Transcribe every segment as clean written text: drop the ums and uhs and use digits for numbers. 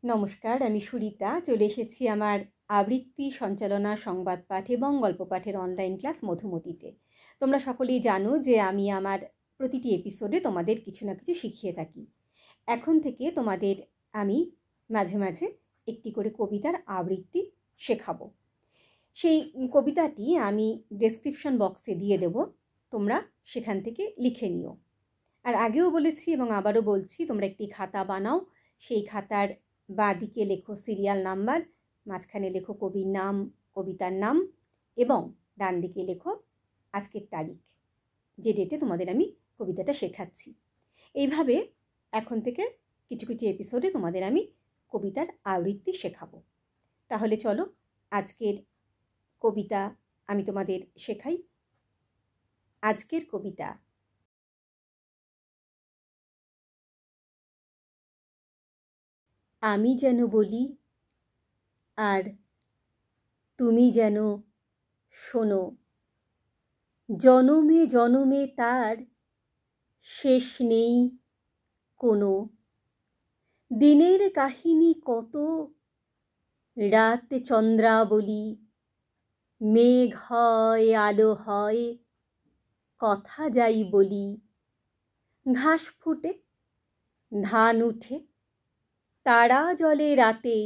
নমস্কার, আমি সুরিতা। চলে এসেছি আমার আবৃত্তি সঞ্চালনা, সংবাদ পাঠ এবং গল্প পাঠের অনলাইন ক্লাস মধুমতিতে। তোমরা সকলেই জানো যে আমি আমার প্রতিটি এপিসোডে তোমাদের কিছু না কিছু শিখিয়ে থাকি। এখন থেকে তোমাদের আমি মাঝে মাঝে একটি করে কবিতার আবৃত্তি শেখাবো। সেই কবিতাটি আমি ডেসক্রিপশন বক্সে দিয়ে দেব, তোমরা সেখান থেকে লিখে নিও। আর আগেও বলেছি এবং আবারও বলছি, তোমরা একটি খাতা বানাও। সেই খাতার বাঁ দিকে লেখো সিরিয়াল নাম্বার, মাঝখানে লেখো কবির নাম, কবিতার নাম এবং ডান দিকে লেখো আজকের তারিখ, যে ডেটে তোমাদের আমি কবিতাটা শেখাচ্ছি। এইভাবে এখন থেকে কিছু কিছু এপিসোডে তোমাদের আমি কবিতার আবৃত্তি শেখাবো। তাহলে চলো আজকের কবিতা আমি তোমাদের শেখাই। আজকের কবিতা। আমি যেন বলি আর তুমি যেন শোনো, জনমে জনমে তার শেষ নেই কোনো। দিনের কাহিনী কত, রাত চন্দ্রাবলী, মেঘ হয় আলো হয়, কথা যাই বলি। ঘাস ফুটে, ধান উঠে, তারা জলে রাতে,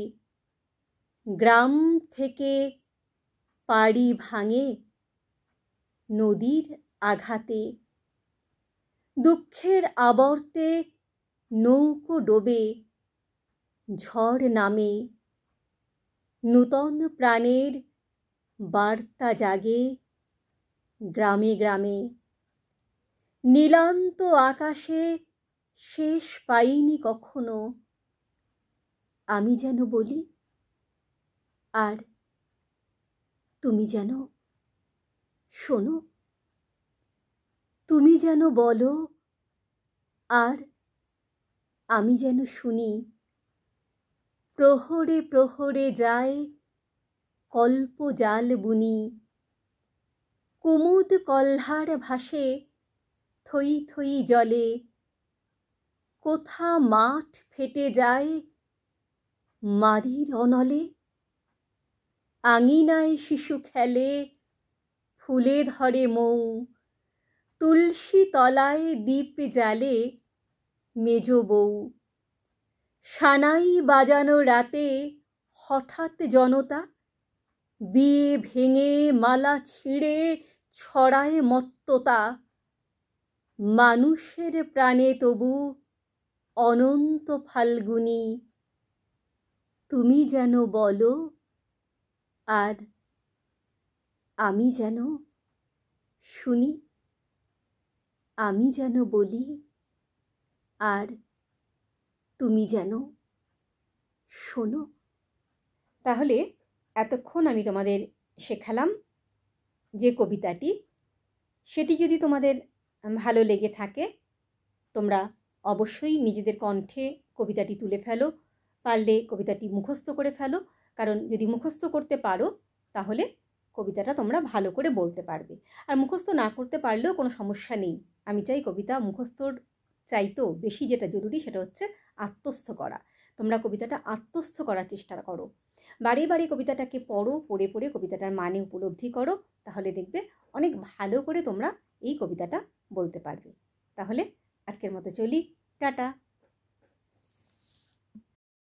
গ্রাম থেকে পাড়ি ভাঙে নদীর আঘাতে। দুঃখের আবর্তে নৌকো ডোবে, ঝড় নামে, নূতন প্রাণের বার্তা জাগে গ্রামে গ্রামে। নীলান্ত আকাশে শেষ পাইনি কখনো, আমি যেন বলি আর তুমি যেন শোনো। তুমি যেন বলো আর আমি যেন শুনি। প্রহরে প্রহরে যায় কল্প জাল বুনি, কুমুদ কল্হার ভাসে থই থই জলে। কোথা মাঠ ফেটে যায় মারির অনলে, আঙিনায় শিশু খেলে ফুলে ধরে মৌ। তুলসী তলায় দীপ জ্বালে মেজ বউ। সানাই বাজানো রাতে হঠাৎ জনতা, বিয়ে ভেঙে মালা ছিঁড়ে ছড়ায় মত্ততা। মানুষের প্রাণে তবু অনন্ত ফাল্গুনী, তুমি যেন বলো আর আমি যেন শুনি। আমি যেন বলি আর তুমি যেন শোনো। তাহলে এতক্ষণ আমি তোমাদের শেখালাম যে কবিতাটি, সেটি যদি তোমাদের ভালো লেগে থাকে তোমরা অবশ্যই নিজেদের কণ্ঠে কবিতাটি তুলে ফেলো, পারলে কবিতাটি মুখস্থ করে ফেলো। কারণ যদি মুখস্থ করতে পারো তাহলে কবিতাটা তোমরা ভালো করে বলতে পারবে। আর মুখস্থ না করতে পারলেও কোনো সমস্যা নেই। আমি চাই কবিতা মুখস্থর চাইতেও বেশি যেটা জরুরি সেটা হচ্ছে আত্মস্থ করা। তোমরা কবিতাটা আত্মস্থ করার চেষ্টা করো। বারে বারে কবিতাটাকে পড়ো, পড়ে পড়ে কবিতাটার মানে উপলব্ধি করো, তাহলে দেখবে অনেক ভালো করে তোমরা এই কবিতাটা বলতে পারবে। তাহলে আজকের মতো চলি, টাটা।